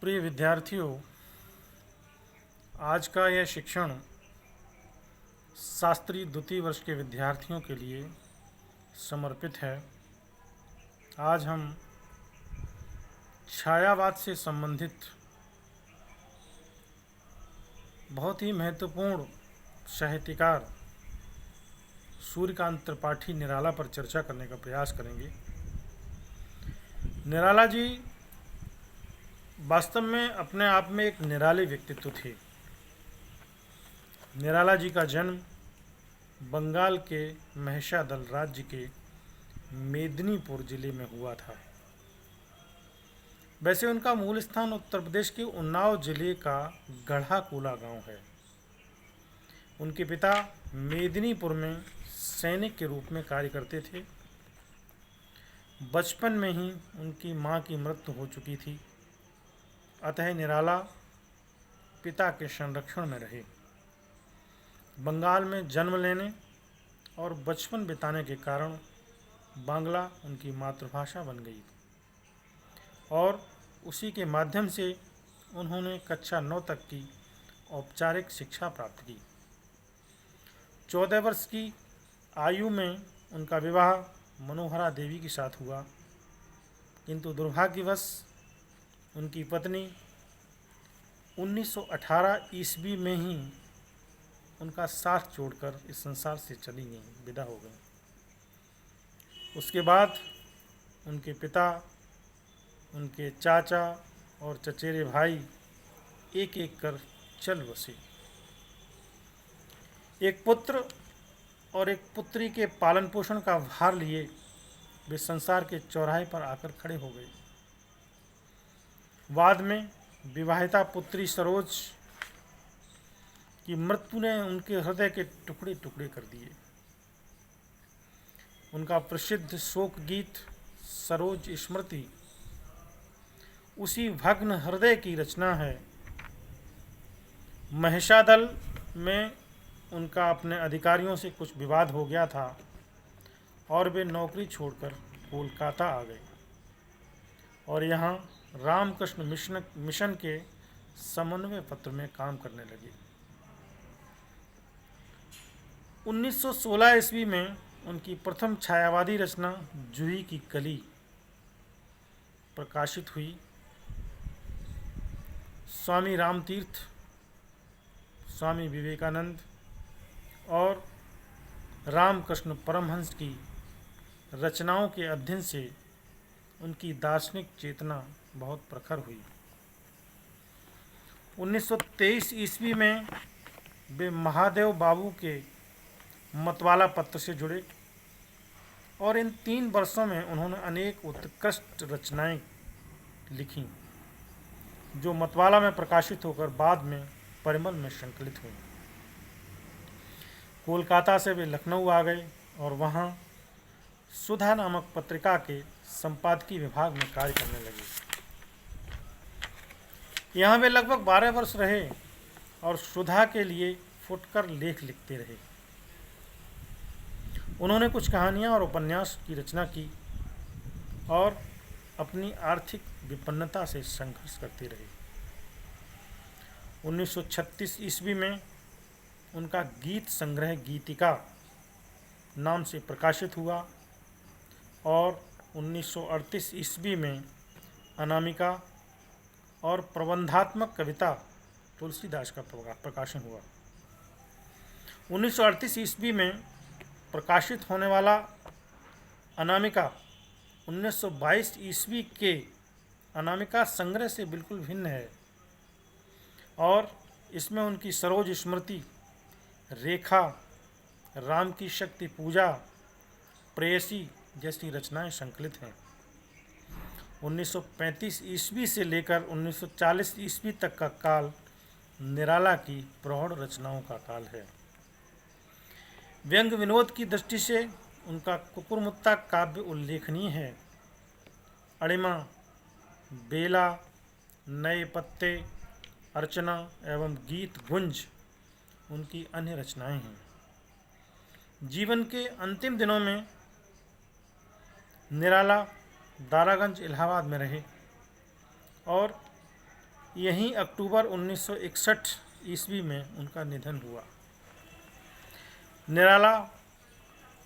प्रिय विद्यार्थियों, आज का यह शिक्षण शास्त्री द्वितीय वर्ष के विद्यार्थियों के लिए समर्पित है। आज हम छायावाद से संबंधित बहुत ही महत्वपूर्ण साहित्यकार सूर्यकांत त्रिपाठी निराला पर चर्चा करने का प्रयास करेंगे। निराला जी वास्तव में अपने आप में एक निराले व्यक्तित्व थे। निराला जी का जन्म बंगाल के महिषादल राज्य के मेदिनीपुर जिले में हुआ था। वैसे उनका मूल स्थान उत्तर प्रदेश के उन्नाव जिले का गढ़ाकोला गांव है। उनके पिता मेदिनीपुर में सैनिक के रूप में कार्य करते थे। बचपन में ही उनकी मां की मृत्यु हो चुकी थी, अतः निराला पिता के संरक्षण में रहे। बंगाल में जन्म लेने और बचपन बिताने के कारण बांग्ला उनकी मातृभाषा बन गई और उसी के माध्यम से उन्होंने कक्षा 9 तक की औपचारिक शिक्षा प्राप्त की। 14 वर्ष की आयु में उनका विवाह मनोहरा देवी के साथ हुआ, किंतु दुर्भाग्यवश उनकी पत्नी 1918 ईस्वी में ही उनका साथ छोड़कर इस संसार से चली गई, विदा हो गई। उसके बाद उनके पिता, उनके चाचा और चचेरे भाई एक एक कर चल बसे। एक पुत्र और एक पुत्री के पालन पोषण का भार लिए वे संसार के चौराहे पर आकर खड़े हो गए। बाद में विवाहिता पुत्री सरोज की मृत्यु ने उनके हृदय के टुकड़े टुकड़े कर दिए। उनका प्रसिद्ध शोक गीत सरोज स्मृति उसी भग्न हृदय की रचना है। महिषादल में उनका अपने अधिकारियों से कुछ विवाद हो गया था और वे नौकरी छोड़कर कोलकाता आ गए और यहाँ रामकृष्ण मिशन के समन्वय पत्र में काम करने लगे। 1916 ईस्वी में उनकी प्रथम छायावादी रचना जूही की कली प्रकाशित हुई। स्वामी रामतीर्थ, स्वामी विवेकानंद और रामकृष्ण परमहंस की रचनाओं के अध्ययन से उनकी दार्शनिक चेतना बहुत प्रखर हुई। 1923 ईस्वी में वे महादेव बाबू के मतवाला पत्र से जुड़े और इन 3 वर्षों में उन्होंने अनेक उत्कृष्ट रचनाएं लिखीं, जो मतवाला में प्रकाशित होकर बाद में परिमल में संकलित हुई। कोलकाता से वे लखनऊ आ गए और वहां सुधा नामक पत्रिका के संपादकीय विभाग में कार्य करने लगे। यहाँ वे लगभग 12 वर्ष रहे और सुधा के लिए फुटकर लेख लिखते रहे। उन्होंने कुछ कहानियाँ और उपन्यास की रचना की और अपनी आर्थिक विपन्नता से संघर्ष करते रहे। 1936 ईस्वी में उनका गीत संग्रह गीतिका नाम से प्रकाशित हुआ और 1938 ईस्वी में अनामिका और प्रबंधात्मक कविता तुलसीदास का प्रकाशन हुआ। 1938 ईस्वी में प्रकाशित होने वाला अनामिका 1922 ईस्वी के अनामिका संग्रह से बिल्कुल भिन्न है और इसमें उनकी सरोज स्मृति, रेखा, राम की शक्ति पूजा, प्रेयसी जैसी रचनाएं संकलित हैं। 1935 ईस्वी से लेकर 1940 ईस्वी तक का काल निराला की प्रौढ़ रचनाओं का काल है। व्यंग विनोद की दृष्टि से उनका कुकुरमुत्ता काव्य उल्लेखनीय है। अणिमा, बेला, नए पत्ते, अर्चना एवं गीत गुंज उनकी अन्य रचनाएं हैं। जीवन के अंतिम दिनों में निराला दारागंज इलाहाबाद में रहे और यहीं अक्टूबर 1961 ईस्वी में उनका निधन हुआ। निराला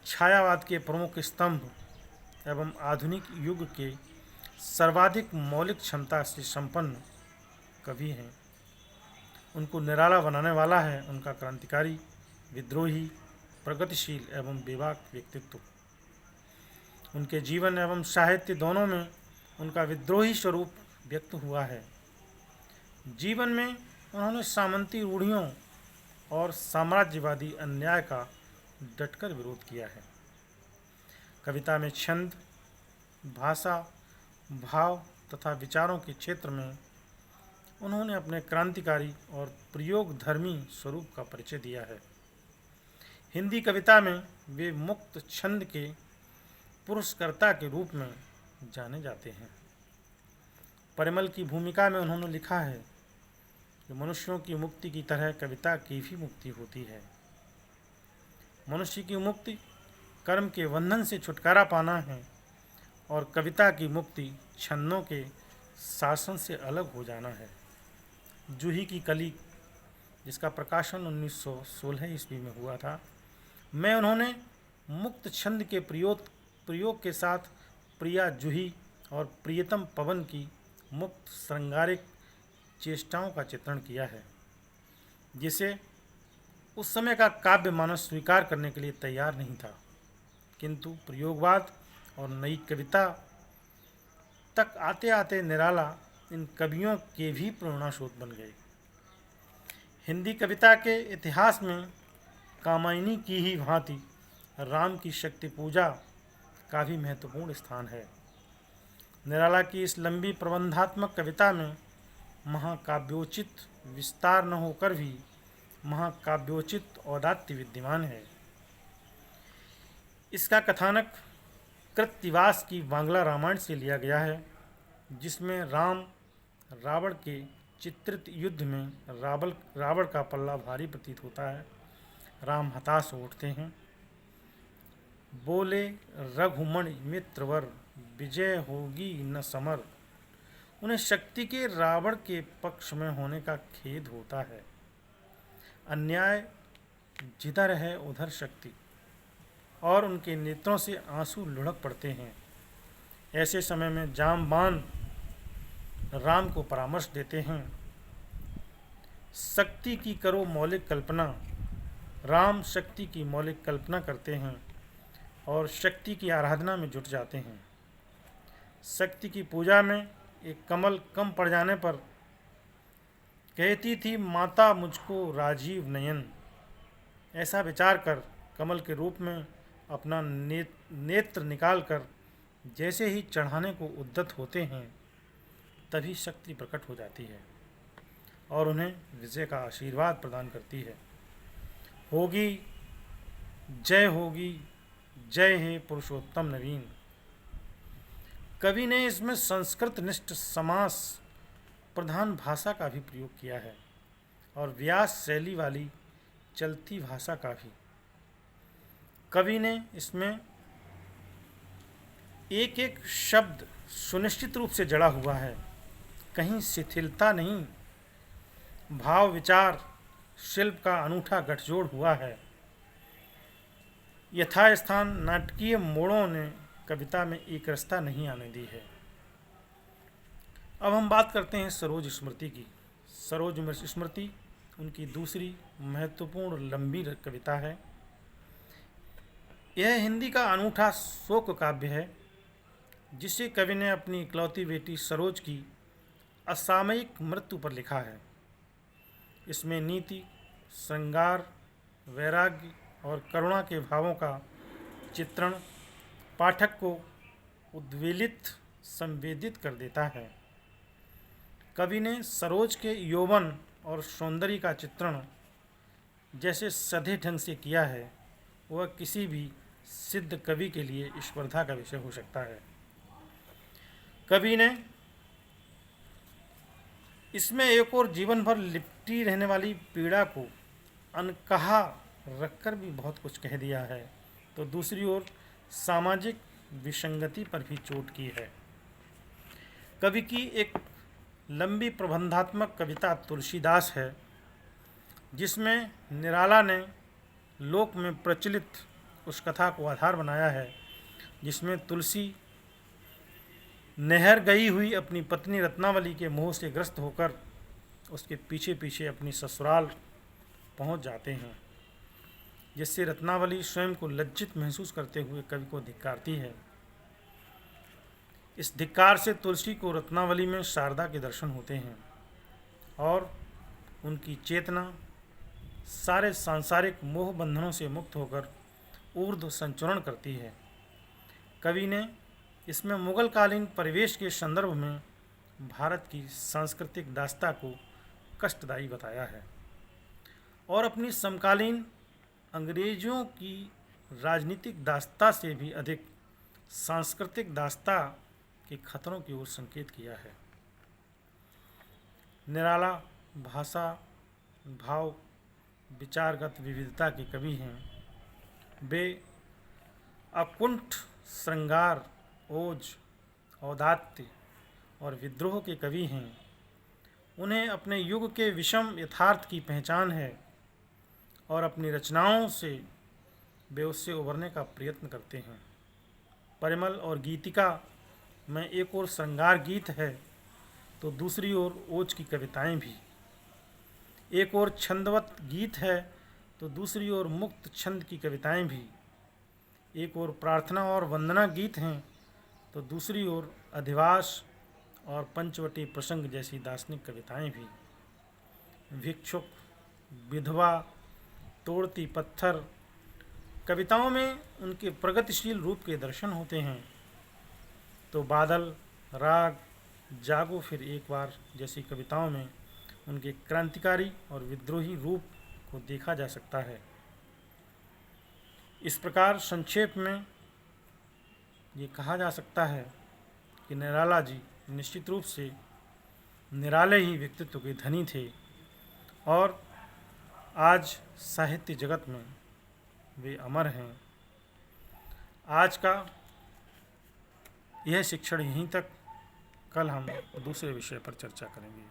छायावाद के प्रमुख स्तंभ एवं आधुनिक युग के सर्वाधिक मौलिक क्षमता से संपन्न कवि हैं। उनको निराला बनाने वाला है उनका क्रांतिकारी, विद्रोही, प्रगतिशील एवं बेबाक व्यक्तित्व। उनके जीवन एवं साहित्य दोनों में उनका विद्रोही स्वरूप व्यक्त हुआ है। जीवन में उन्होंने सामंती रूढ़ियों और साम्राज्यवादी अन्याय का डटकर विरोध किया है। कविता में छंद, भाषा, भाव तथा विचारों के क्षेत्र में उन्होंने अपने क्रांतिकारी और प्रयोगधर्मी स्वरूप का परिचय दिया है। हिंदी कविता में वे मुक्त छंद के पुरस्कर्ता के रूप में जाने जाते हैं। परिमल की भूमिका में उन्होंने लिखा है कि मनुष्यों की मुक्ति की तरह कविता की भी मुक्ति होती है। मनुष्य की मुक्ति कर्म के बंधन से छुटकारा पाना है और कविता की मुक्ति छंदों के शासन से अलग हो जाना है। जूही की कली, जिसका प्रकाशन 1916 ईस्वी में हुआ था, में उन्होंने मुक्त छंद के प्रयोग के साथ प्रिया जूही और प्रियतम पवन की मुक्त श्रृंगारिक चेष्टाओं का चित्रण किया है, जिसे उस समय का काव्य मानस स्वीकार करने के लिए तैयार नहीं था। किंतु प्रयोगवाद और नई कविता तक आते आते निराला इन कवियों के भी प्रेरणा स्रोत बन गए। हिंदी कविता के इतिहास में कामायनी की ही भांति राम की शक्ति पूजा का भी महत्वपूर्ण स्थान है। निराला की इस लंबी प्रबंधात्मक कविता में महाकाव्योचित विस्तार न होकर भी महाकाव्योचित औदात्य विद्यमान है। इसका कथानक कृत्तिवास की बांग्ला रामायण से लिया गया है, जिसमें राम रावण के चित्रित युद्ध में रावण का पल्ला भारी प्रतीत होता है। राम हताश हो उठते हैं, बोले रघुमणि मित्रवर, विजय होगी न समर। उन्हें शक्ति के रावण के पक्ष में होने का खेद होता है। अन्याय जिधर है उधर शक्ति, और उनके नेत्रों से आंसू लुढ़क पड़ते हैं। ऐसे समय में जामबान राम को परामर्श देते हैं, शक्ति की करो मौलिक कल्पना। राम शक्ति की मौलिक कल्पना करते हैं और शक्ति की आराधना में जुट जाते हैं। शक्ति की पूजा में एक कमल कम पड़ जाने पर कहती थी माता मुझको राजीव नयन। ऐसा विचार कर कमल के रूप में अपना नेत्र निकालकर जैसे ही चढ़ाने को उद्यत होते हैं, तभी शक्ति प्रकट हो जाती है और उन्हें विजय का आशीर्वाद प्रदान करती है। होगी जय हे पुरुषोत्तम नवीन। कवि ने इसमें संस्कृत निष्ठ समास प्रधान भाषा का भी प्रयोग किया है और व्यास शैली वाली चलती भाषा का भी। कवि ने इसमें एक एक शब्द सुनिश्चित रूप से जड़ा हुआ है, कहीं शिथिलता नहीं। भाव विचार शिल्प का अनूठा गठजोड़ हुआ है। यथास्थान नाटकीय मोड़ों ने कविता में एक रस्ता नहीं आने दी है। अब हम बात करते हैं सरोज स्मृति की। सरोज स्मृति उनकी दूसरी महत्वपूर्ण लंबी कविता है। यह हिंदी का अनूठा शोक काव्य है, जिसे कवि ने अपनी इकलौती बेटी सरोज की असामयिक मृत्यु पर लिखा है। इसमें नीति, श्रृंगार, वैराग्य और करुणा के भावों का चित्रण पाठक को उद्वेलित, संवेदित कर देता है। कवि ने सरोज के यौवन और सौंदर्य का चित्रण जैसे सधे ढंग से किया है, वह किसी भी सिद्ध कवि के लिए स्पर्धा का विषय हो सकता है। कवि ने इसमें एक और जीवन भर लिपटी रहने वाली पीड़ा को अनकहा रखकर भी बहुत कुछ कह दिया है, तो दूसरी ओर सामाजिक विसंगति पर भी चोट की है। कवि की एक लंबी प्रबंधात्मक कविता तुलसीदास है, जिसमें निराला ने लोक में प्रचलित उस कथा को आधार बनाया है जिसमें तुलसी नहर गई हुई अपनी पत्नी रत्नावली के मोह से ग्रस्त होकर उसके पीछे पीछे अपनी ससुराल पहुंच जाते हैं, जिससे रत्नावली स्वयं को लज्जित महसूस करते हुए कवि को धिक्कारती है। इस धिक्कार से तुलसी को रत्नावली में शारदा के दर्शन होते हैं और उनकी चेतना सारे सांसारिक मोह बंधनों से मुक्त होकर ऊर्ध्व संचरण करती है। कवि ने इसमें मुगल कालीन परिवेश के संदर्भ में भारत की सांस्कृतिक दास्ता को कष्टदायी बताया है और अपनी समकालीन अंग्रेजों की राजनीतिक दास्ता से भी अधिक सांस्कृतिक दास्ता के खतरों की ओर संकेत किया है। निराला भाषा, भाव, विचारगत विविधता के कवि हैं। वे अकुंठ श्रृंगार, ओज, औदात्य और विद्रोह के कवि हैं। उन्हें अपने युग के विषम यथार्थ की पहचान है और अपनी रचनाओं से वे उससे उबरने का प्रयत्न करते हैं। परिमल और गीतिका में एक ओर श्रृंगार गीत है तो दूसरी ओर ओज की कविताएं भी। एक ओर छंदवत गीत है तो दूसरी ओर मुक्त छंद की कविताएं भी। एक ओर प्रार्थना और वंदना गीत हैं तो दूसरी ओर अधिवास और पंचवटी प्रसंग जैसी दार्शनिक कविताएं भी। भिक्षुक, विधवा, तोड़ती पत्थर कविताओं में उनके प्रगतिशील रूप के दर्शन होते हैं, तो बादल, राग, जागो फिर एक बार जैसी कविताओं में उनके क्रांतिकारी और विद्रोही रूप को देखा जा सकता है। इस प्रकार संक्षेप में ये कहा जा सकता है कि निराला जी निश्चित रूप से निराले ही व्यक्तित्व के धनी थे और आज साहित्य जगत में वे अमर हैं। आज का यह शिक्षण यहीं तक। कल हम दूसरे विषय पर चर्चा करेंगे।